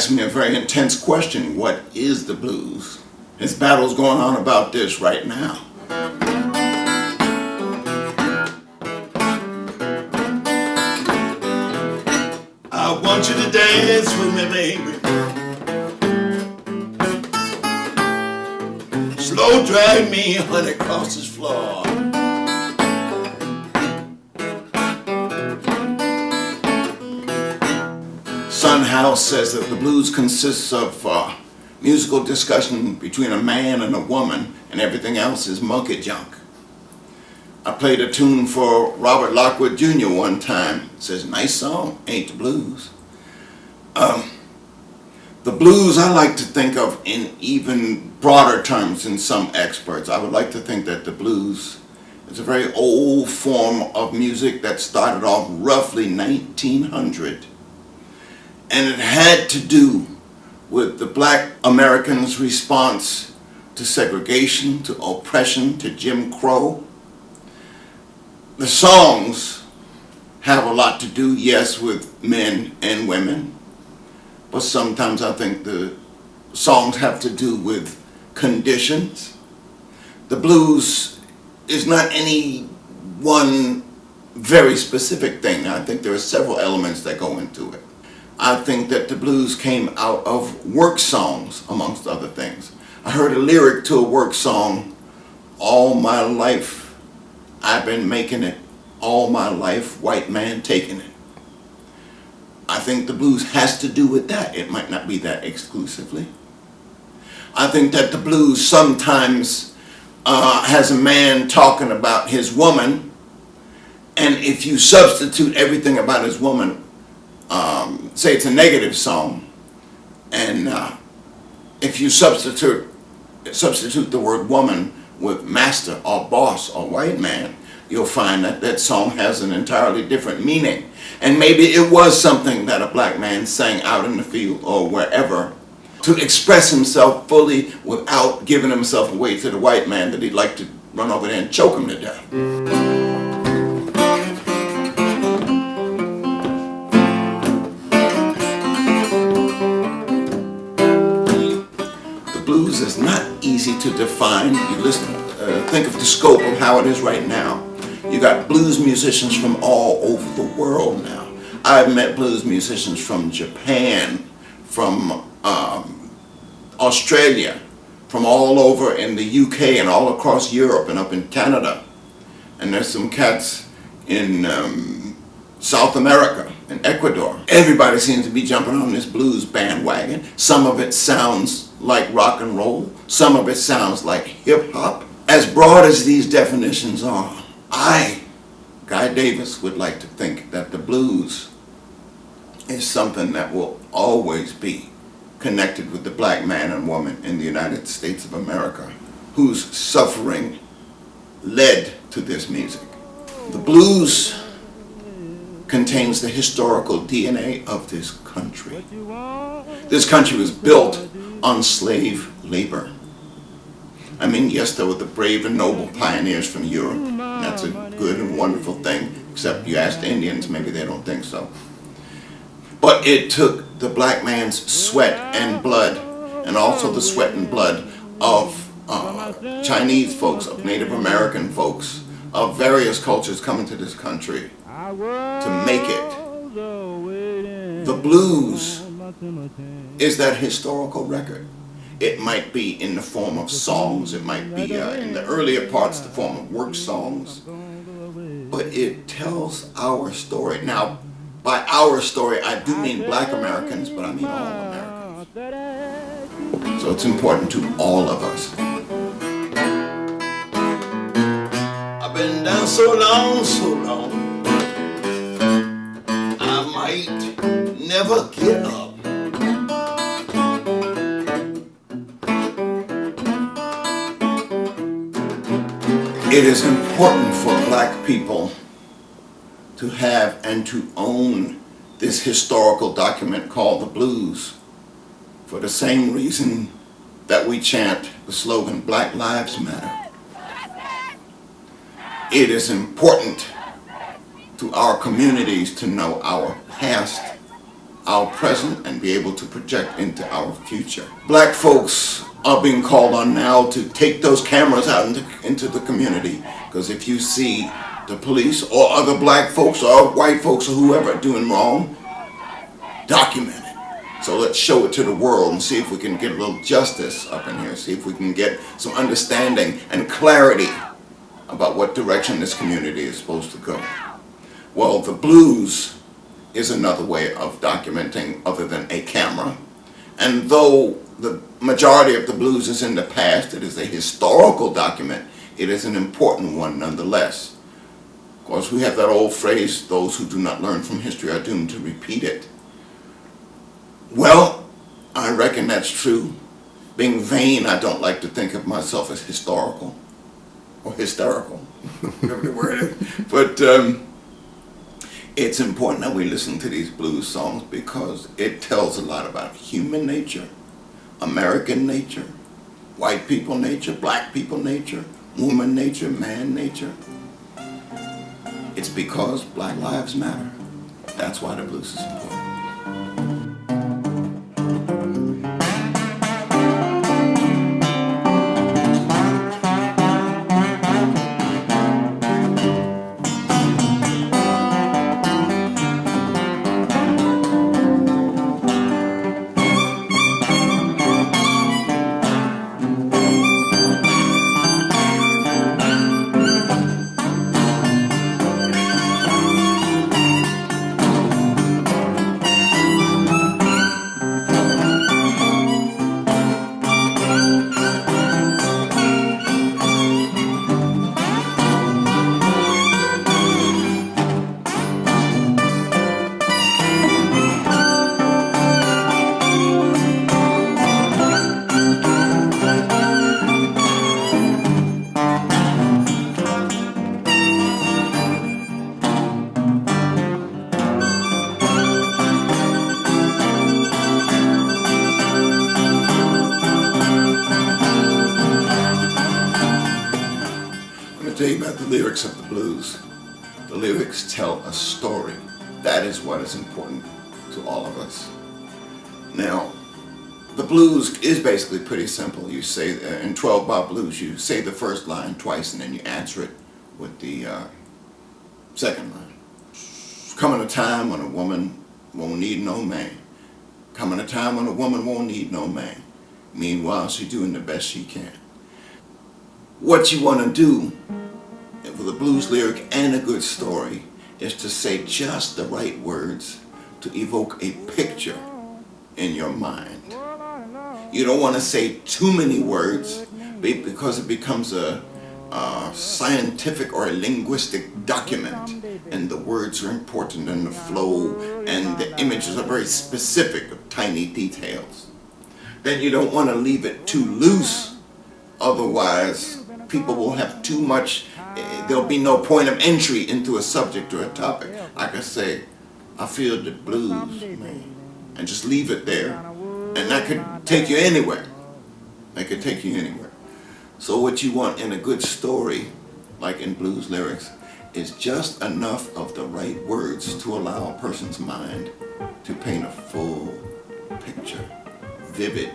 asked me a very intense question: what is the blues? There's battles going on about this right now. I want you to dance with me, baby. Slow drag me, honey, across this floor. Son House says that the blues consists of musical discussion between a man and a woman, and everything else is monkey junk. I played a tune for Robert Lockwood Jr. one time. It says, nice song, ain't the blues. The blues I like to think of in even broader terms than some experts. I would like to think that the blues is a very old form of music that started off roughly 1900. And it had to do with the black Americans' response to segregation, to oppression, to Jim Crow. The songs have a lot to do, yes, with men and women, but sometimes I think the songs have to do with conditions. The blues is not any one very specific thing. I think there are several elements that go into it. I think that the blues came out of work songs, amongst other things. I heard a lyric to a work song, all my life I've been making it, all my life white man taking it. I think the blues has to do with that. It might not be that exclusively. I think that the blues sometimes has a man talking about his woman, and if you substitute everything about his woman, say it's a negative song, and if you substitute the word woman with master or boss or white man, you'll find that that song has an entirely different meaning. And maybe it was something that a black man sang out in the field or wherever to express himself fully without giving himself away to the white man that he'd like to run over there and choke him to death. Blues is not easy to define. You listen, think of the scope of how it is right now. You got blues musicians from all over the world now. I've met blues musicians from Japan, from Australia, from all over in the UK and all across Europe and up in Canada. And there's some cats in South America, in Ecuador. Everybody seems to be jumping on this blues bandwagon. Some of it sounds like rock and roll. Some of it sounds like hip hop. As broad as these definitions are, I, Guy Davis, would like to think that the blues is something that will always be connected with the black man and woman in the United States of America whose suffering led to this music. The blues contains the historical DNA of this country. This country was built on slave labor. I mean, yes, there were the brave and noble pioneers from Europe. And that's a good and wonderful thing, except you ask the Indians, maybe they don't think so. But it took the black man's sweat and blood, and also the sweat and blood of Chinese folks, of Native American folks, of various cultures coming to this country to make it. The blues is that historical record. It might be in the form of songs, it might be in the earlier parts the form of work songs, but it tells our story. Now, by our story, I do mean black Americans, but I mean all Americans. So it's important to all of us. I've been down so long, I might never get up. It is important for black people to have and to own this historical document called the blues for the same reason that we chant the slogan, Black Lives Matter. It is important to our communities to know our past, our present and be able to project into our future. Black folks are being called on now to take those cameras out into the community, because if you see the police or other black folks or white folks or whoever doing wrong, document it. So let's show it to the world and see if we can get a little justice up in here, see if we can get some understanding and clarity about what direction this community is supposed to go. Well, the blues is another way of documenting other than a camera. And though the majority of the blues is in the past, it is a historical document, it is an important one nonetheless. Of course, we have that old phrase, those who do not learn from history are doomed to repeat it. Well, I reckon that's true. Being vain, I don't like to think of myself as historical or hysterical, whatever the word is. But it's important that we listen to these blues songs because it tells a lot about human nature, American nature, white people nature, black people nature, woman nature, man nature. It's because Black lives matter. That's why the blues is important. Tell you about the lyrics of the blues. The lyrics tell a story. That is what is important to all of us. Now, the blues is basically pretty simple. You say, in 12-bar blues, you say the first line twice and then you answer it with the second line. Coming a time when a woman won't need no man. Coming a time when a woman won't need no man. Meanwhile, she's doing the best she can. What you want to do with a blues lyric and a good story is to say just the right words to evoke a picture in your mind. You don't want to say too many words because it becomes a scientific or a linguistic document, and the words are important and the flow and the images are very specific of tiny details. Then you don't want to leave it too loose, otherwise people will have too much, there'll be no point of entry into a subject or a topic. Like I say, I feel the blues, man, and just leave it there, and that could take you anywhere. That could take you anywhere. So what you want in a good story, like in blues lyrics, is just enough of the right words to allow a person's mind to paint a full picture, vivid.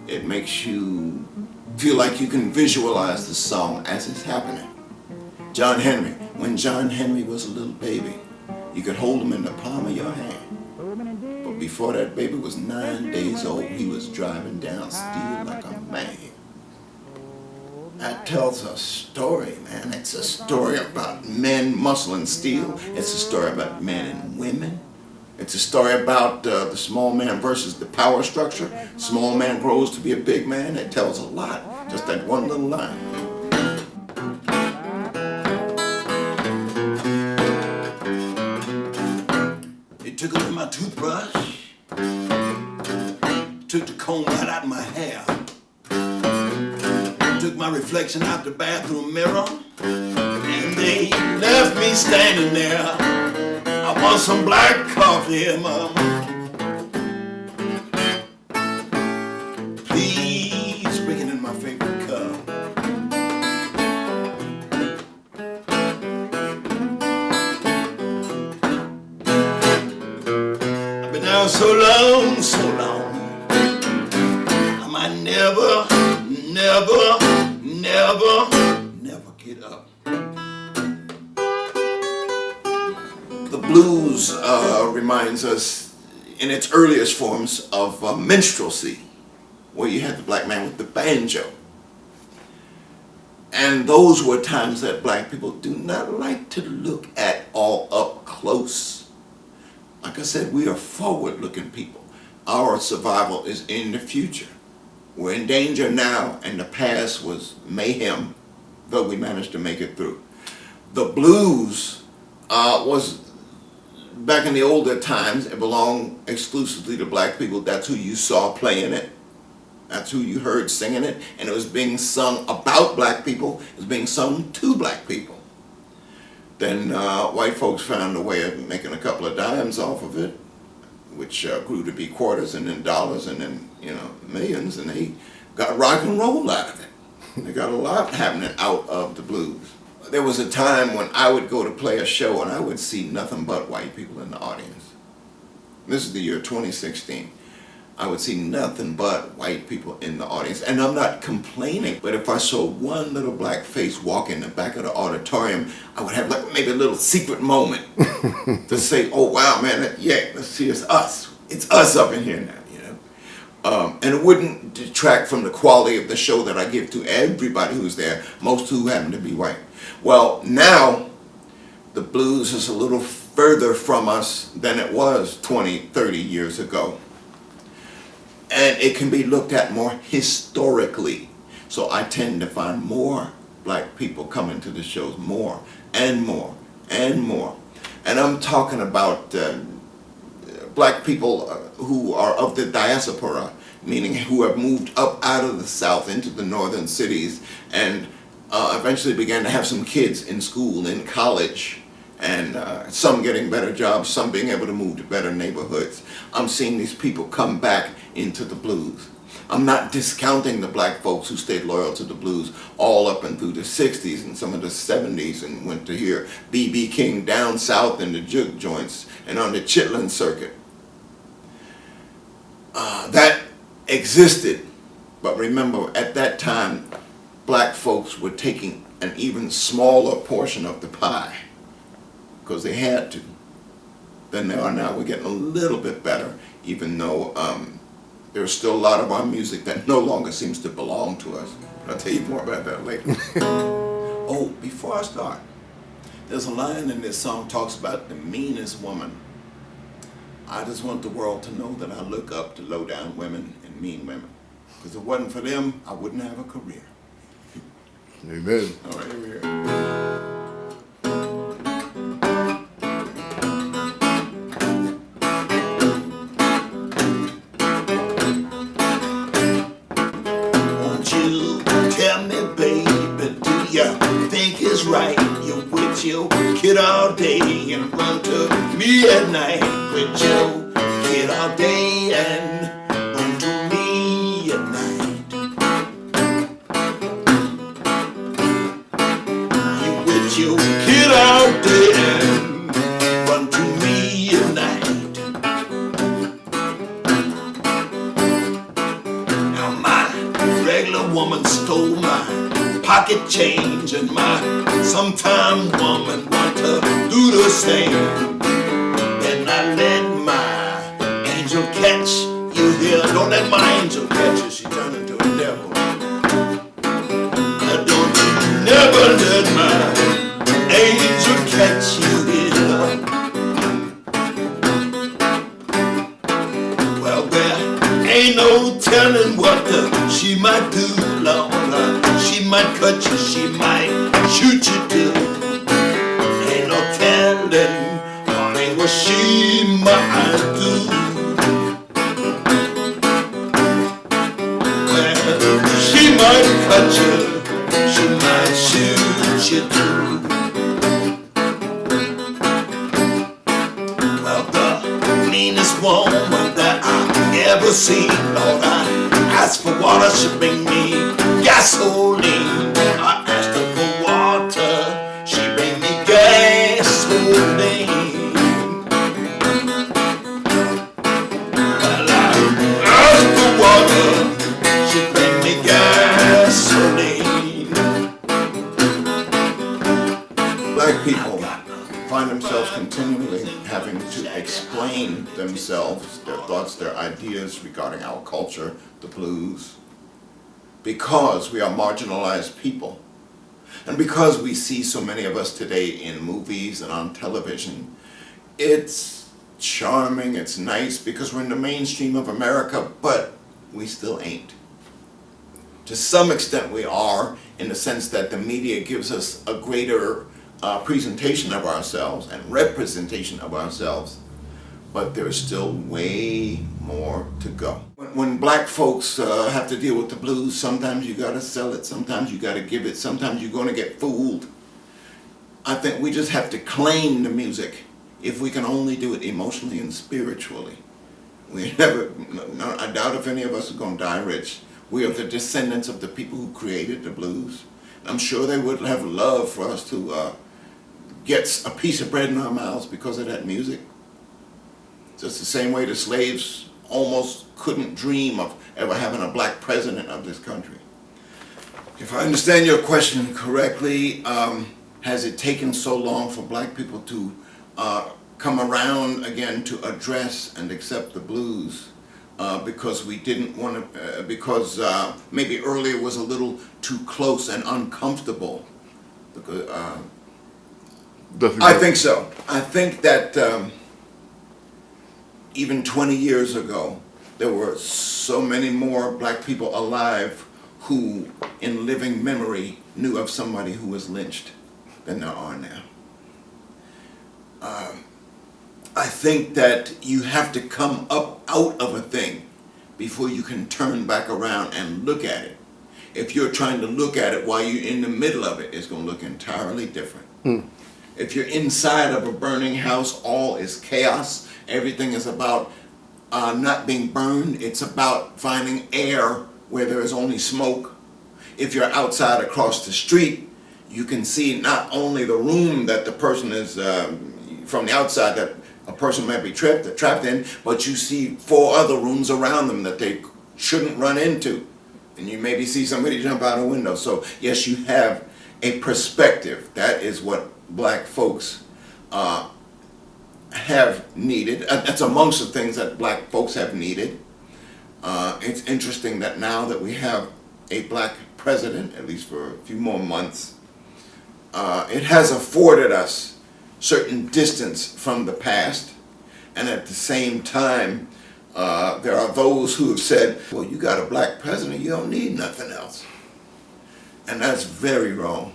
It makes you feel like you can visualize the song as it's happening. John Henry, when John Henry was a little baby, you could hold him in the palm of your hand. But before that baby was 9 days old, he was driving down steel like a man. That tells a story, man. It's a story about men, muscle, and steel. It's a story about men and women. It's a story about the small man versus the power structure. Small man grows to be a big man. It tells a lot, just that one little line. He took a look at my toothbrush, took the comb right out of my hair, took my reflection out the bathroom mirror, and they left me standing there. I want some black coffee, Mama. Please bring it in my favorite cup. I've been never, never, never, never get up. The blues reminds us in its earliest forms of minstrelsy, where you had the black man with the banjo. And those were times that black people do not like to look at all up close. Like I said, we are forward-looking people. Our survival is in the future. We're in danger now, and the past was mayhem, though we managed to make it through. The blues was, back in the older times, it belonged exclusively to black people. That's who you saw playing it. That's who you heard singing it. And it was being sung about black people. It was being sung to black people. Then white folks found a way of making a couple of dimes off of it, which grew to be quarters and then dollars and then, millions, and they got rock and roll out of it. They got a lot happening out of the blues. There was a time when I would go to play a show and I would see nothing but white people in the audience. This is the year 2016. I would see nothing but white people in the audience. And I'm not complaining, but if I saw one little black face walk in the back of the auditorium, I would have like maybe a little secret moment to say, oh wow, man, yeah, let's see, it's us. It's us up in here now, and it wouldn't detract from the quality of the show that I give to everybody who's there, most who happen to be white. Well, now the blues is a little further from us than it was 20, 30 years ago. And it can be looked at more historically. So I tend to find more black people coming to the shows, more and more and more. And I'm talking about black people who are of the diaspora, meaning who have moved up out of the South into the northern cities and eventually began to have some kids in school, in college, and some getting better jobs, some being able to move to better neighborhoods. I'm seeing these people come back into the blues. I'm not discounting the black folks who stayed loyal to the blues all up and through the 60s and some of the 70s and went to hear B.B. King down south in the juke joints and on the Chitlin circuit. That existed, but remember, at that time, black folks were taking an even smaller portion of the pie because they had to than they are now. We're getting a little bit better, even though there's still a lot of our music that no longer seems to belong to us. I'll tell you more about that later. Oh, before I start, there's a line in this song talks about the meanest woman. I just want the world to know that I look up to low-down women and mean women. Because if it wasn't for them, I wouldn't have a career. Amen. All right, here we go. Right, you're with your kid all day and run to me at night. With your kid all day and run to me at night. You with your kid all day and run to me at night. Now my regular woman stole my pocket change, and my sometime woman want to do the same. Then I let my angel catch you here. Don't let my angel catch you, she turned into a devil. Don't you never let my angel catch you here. Well, there ain't no telling what she might do, Lord. She might cut you, she might shoot you too. Ain't no telling, honey, what she might do. Well, she might cut you, she might shoot you too. Well, the meanest woman that I've ever seen, Lord, I asked for water, she bring me gasoline. I asked her for water, she bring me gasoline. Well, I asked for water, she bring me themselves, their thoughts, their ideas regarding our culture, the blues, because we are marginalized people. And because we see so many of us today in movies and on television, it's charming, it's nice because we're in the mainstream of America, but we still ain't. To some extent we are, in the sense that the media gives us a greater presentation of ourselves and representation of ourselves, but there's still way more to go. When black folks have to deal with the blues, sometimes you gotta sell it, sometimes you gotta give it, sometimes you're gonna get fooled. I think we just have to claim the music if we can only do it emotionally and spiritually. I doubt if any of us are gonna die rich. We are the descendants of the people who created the blues. I'm sure they would have love for us to get a piece of bread in our mouths because of that music. Just the same way the slaves almost couldn't dream of ever having a black president of this country. If I understand your question correctly, has it taken so long for black people to come around again to address and accept the blues? Because we didn't want to, because maybe earlier was a little too close and uncomfortable. Because, I think so. I think that even 20 years ago, there were so many more black people alive who, in living memory, knew of somebody who was lynched than there are now. I think that you have to come up out of a thing before you can turn back around and look at it. If you're trying to look at it while you're in the middle of it, it's going to look entirely different. If you're inside of a burning house, all is chaos. Everything is about not being burned. It's about finding air where there is only smoke. If you're outside across the street, you can see not only the room that the person is from the outside that a person might be trapped in, but you see 4 other rooms around them that they shouldn't run into. And you maybe see somebody jump out a window. So yes, you have a perspective. That is what black folks have needed. That's amongst the things that black folks have needed. It's interesting that now that we have a black president, at least for a few more months, it has afforded us certain distance from the past, and at the same time there are those who have said, well, you got a black president, you don't need nothing else. And that's very wrong.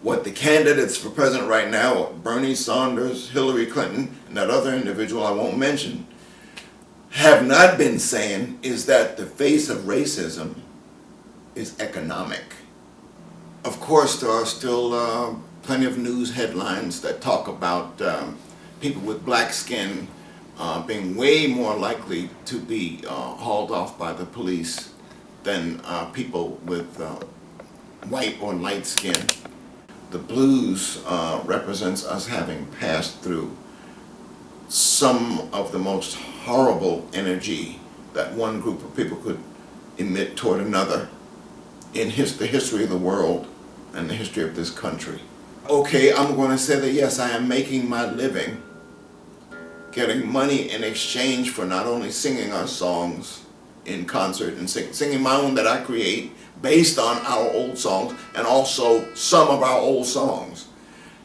What the candidates for president right now, Bernie Sanders, Hillary Clinton, and that other individual I won't mention, have not been saying is that the face of racism is economic. Of course, there are still plenty of news headlines that talk about people with black skin being way more likely to be hauled off by the police than people with white or light skin. The blues represents us having passed through some of the most horrible energy that one group of people could emit toward another in the history of the world and the history of this country. Okay, I'm going to say that yes, I am making my living getting money in exchange for not only singing our songs in concert and singing my own that I create based on our old songs and also some of our old songs.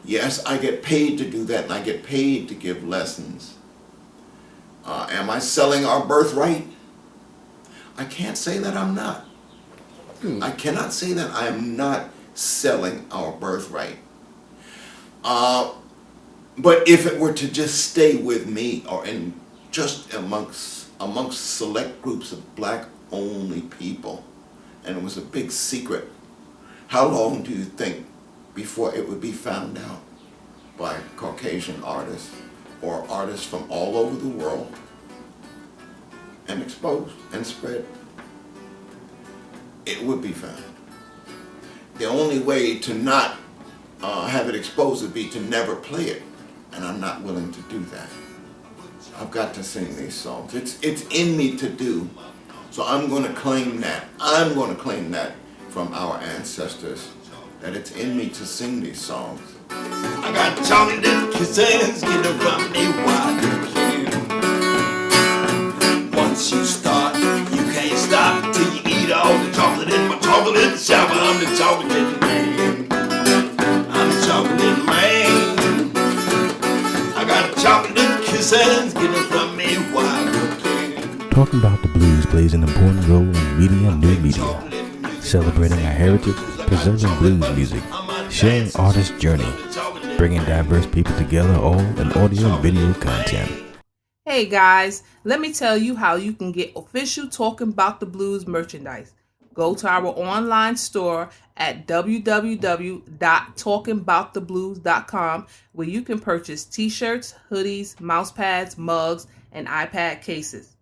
Yes, I get paid to do that and I get paid to give lessons. Am I selling our birthright? I can't say that I'm not. I cannot say that I am not selling our birthright. But if it were to just stay with me or in just amongst select groups of black only people, and it was a big secret, how long do you think before it would be found out by Caucasian artists or artists from all over the world and exposed and spread? It would be found. The only way to not have it exposed would be to never play it, and I'm not willing to do that. I've got to sing these songs. It's in me to do, so I'm going to claim that. I'm going to claim that from our ancestors, that it's in me to sing these songs. I got chocolate kisses, get around me while you can. once you start, you can't stop till you eat all the chocolate in my chocolate shower. I'm the chocolate man. I'm the chocolate man. I got chocolate kisses getting from me while you can. Talking About the Blues plays an important role in media and new media, celebrating our heritage, preserving blues music, sharing artist journey, bringing diverse people together, all in audio and video content. Hey guys, let me tell you how you can get official Talking About the Blues merchandise. Go to our online store at www.talkingabouttheblues.com where you can purchase t-shirts, hoodies, mouse pads, mugs, and iPad cases.